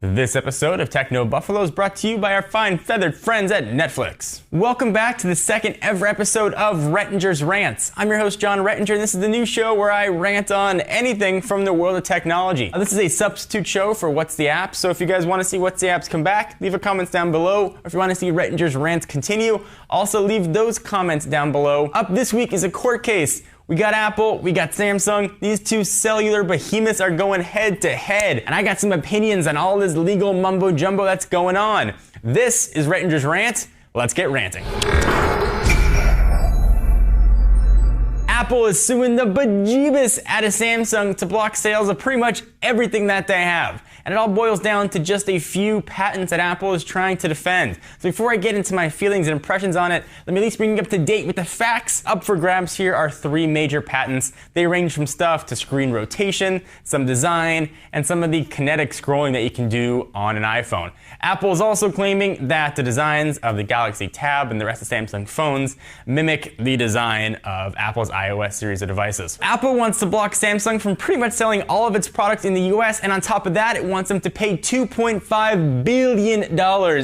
This episode of Techno Buffalo is brought to you by our fine feathered friends at Netflix. Welcome back to the second ever episode of Rettinger's Rants. I'm your host, John Rettinger, and this is the new show where I rant on anything from the world of technology. This is a substitute show for What's the App, so if you guys want to see What's the Apps come back, leave a comments down below. Or if you want to see Rettinger's Rants continue, also leave those comments down below. Up this week is a court case. We got Apple, we got Samsung. These two cellular behemoths are going head to head. And I got some opinions on all this legal mumbo jumbo that's going on. This is Rettinger's Rant. Let's get ranting. Apple is suing the bejeebus out of Samsung to block sales of pretty much everything that they have. And it all boils down to just a few patents that Apple is trying to defend. So before I get into my feelings and impressions on it, let me at least bring you up to date with the facts. Up for grabs here are three major patents. They range from stuff to screen rotation, some design, and some of the kinetic scrolling that you can do on an iPhone. Apple is also claiming that the designs of the Galaxy Tab and the rest of Samsung phones mimic the design of Apple's iOS series of devices. Apple wants to block Samsung from pretty much selling all of its products in the US, and on top of that, it wants them to pay $2.5 billion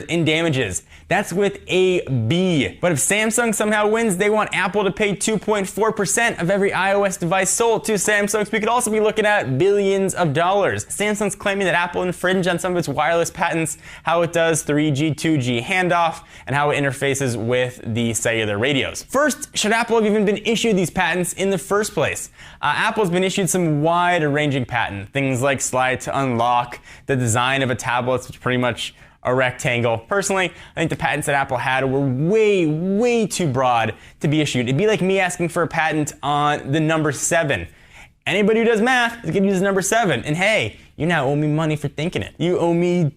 in damages. That's with a B. But if Samsung somehow wins, they want Apple to pay 2.4% of every iOS device sold to Samsung, so we could also be looking at billions of dollars. Samsung's claiming that Apple infringed on some of its wireless patents, how it does 3G, 2G handoff, and how it interfaces with the cellular radios. First, should Apple have even been issued these patents in the first place? Apple's been issued some wide-ranging patents, things like slide to unlock, the design of a tablet, which is pretty much a rectangle. Personally, I think the patents that Apple had were way too broad to be issued. It'd be like me asking for a patent on the number 7. Anybody who does math is going to use the number 7. And hey, you now owe me money for thinking it. You owe me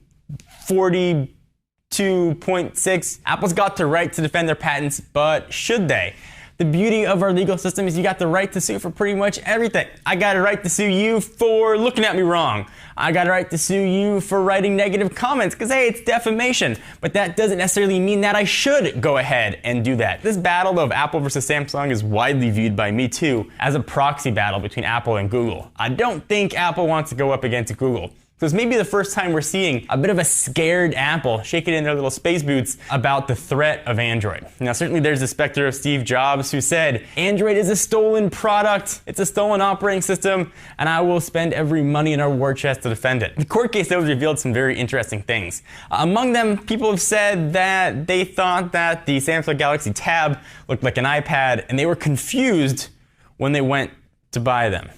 42.6. Apple's got the right to defend their patents, but should they? The beauty of our legal system is you got the right to sue for pretty much everything. I got a right to sue you for looking at me wrong. I got a right to sue you for writing negative comments, because hey, it's defamation. But that doesn't necessarily mean that I should go ahead and do that. This battle of Apple versus Samsung is widely viewed by me too as a proxy battle between Apple and Google. I don't think Apple wants to go up against Google. So it's maybe the first time we're seeing a bit of a scared Apple shaking in their little space boots about the threat of Android. Now, certainly there's the specter of Steve Jobs who said, Android is a stolen product, it's a stolen operating system, and I will spend every money in our war chest to defend it. The court case, though, revealed some very interesting things. Among them, people have said that they thought that the Samsung Galaxy Tab looked like an iPad, and they were confused when they went to buy them.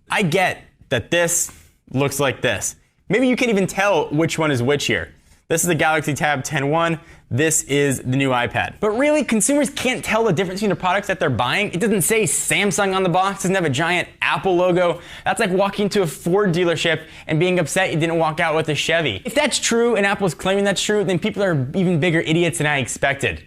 I get that this looks like this. Maybe you can't even tell which one is which here. This is the Galaxy Tab 10.1. This is the new iPad. But really, consumers can't tell the difference between the products that they're buying. It doesn't say Samsung on the box. It doesn't have a giant Apple logo. That's like walking into a Ford dealership and being upset you didn't walk out with a Chevy. If that's true and Apple's claiming that's true, then people are even bigger idiots than I expected.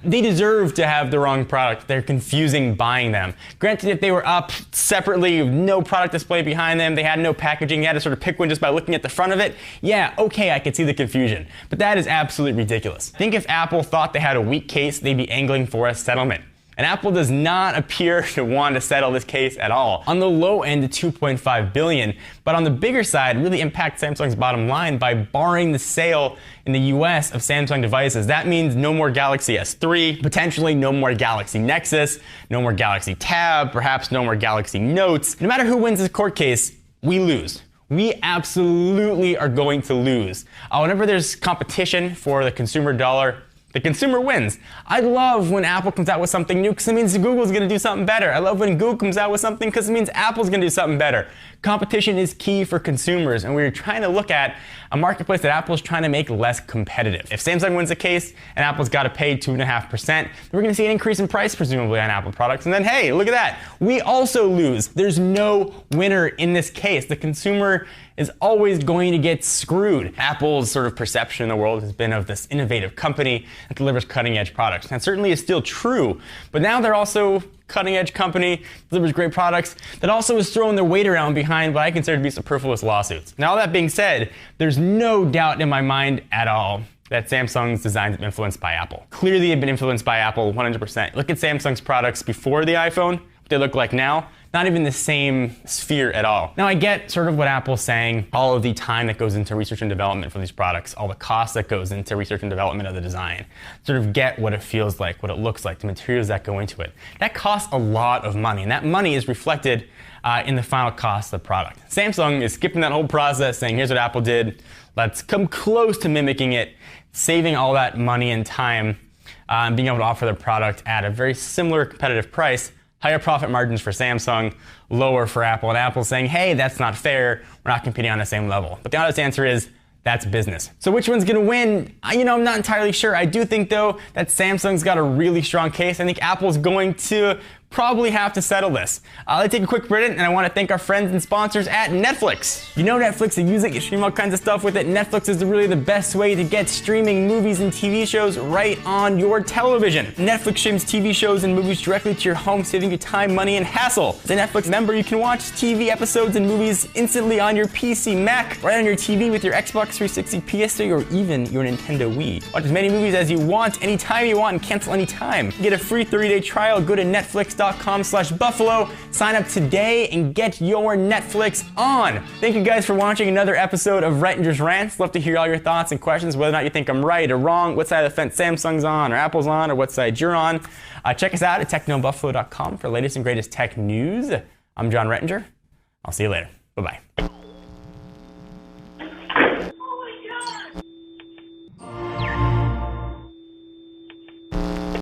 They deserve to have the wrong product. They're confusing buying them. Granted, if they were up separately, no product display behind them, they had no packaging, you had to sort of pick one just by looking at the front of it, yeah, okay, I could see the confusion. But that is absolutely ridiculous. I think if Apple thought they had a weak case, they'd be angling for a settlement. And Apple does not appear to want to settle this case at all. On the low end, the $2.5 billion, but on the bigger side, really impact Samsung's bottom line by barring the sale in the US of Samsung devices. That means no more Galaxy S3, potentially no more Galaxy Nexus, no more Galaxy Tab, perhaps no more Galaxy Notes. No matter who wins this court case, we lose. We absolutely are going to lose. Whenever there's competition for the consumer dollar, the consumer wins. I love when Apple comes out with something new because it means Google's going to do something better. I love when Google comes out with something because it means Apple's going to do something better. Competition is key for consumers, and we're trying to look at a marketplace that Apple's trying to make less competitive. If Samsung wins the case and Apple's got to pay 2.5%, then we're going to see an increase in price presumably on Apple products. And then, hey, look at that. We also lose. There's no winner in this case. The consumer is always going to get screwed. Apple's sort of perception in the world has been of this innovative company that delivers cutting-edge products. That certainly is still true, but now they're also cutting-edge company, delivers great products, that also is throwing their weight around behind what I consider to be superfluous lawsuits. Now, all that being said, there's no doubt in my mind at all that Samsung's designs have been influenced by Apple. Clearly, they've been influenced by Apple 100%. Look at Samsung's products before the iPhone, what they look like now. not even the same sphere at all. Now, I get sort of what Apple's saying, all of the time that goes into research and development for these products, all the cost that goes into research and development of the design, sort of get what it feels like, what it looks like, the materials that go into it. That costs a lot of money, and that money is reflected in the final cost of the product. Samsung is skipping that whole process, saying, here's what Apple did, let's come close to mimicking it, saving all that money and time, and being able to offer their product at a very similar competitive price, higher profit margins for Samsung, lower for Apple, and Apple's saying, hey, that's not fair, we're not competing on the same level. But the honest answer is, that's business. So which one's gonna win? I'm not entirely sure. I do think, though, that Samsung's got a really strong case. I think Apple's going to probably have to settle this. Let's take a quick break, and I want to thank our friends and sponsors at Netflix. You know Netflix, you use it, you stream all kinds of stuff with it. Netflix is really the best way to get streaming movies and TV shows right on your television. Netflix streams TV shows and movies directly to your home, saving you time, money, and hassle. As a Netflix member, you can watch TV episodes and movies instantly on your PC, Mac, right on your TV with your Xbox 360, PS3, or even your Nintendo Wii. Watch as many movies as you want, anytime you want, and cancel anytime. Get a free 30-day trial. Go to netflix.com/buffalo. Sign up today and get your Netflix on. Thank you guys for watching another episode of Rettinger's Rants. Love to hear all your thoughts and questions, whether or not you think I'm right or wrong, what side of the fence Samsung's on or Apple's on, or what side you're on. Check us out at technobuffalo.com for the latest and greatest tech news. I'm Jon Rettinger. I'll see you later. Bye-bye.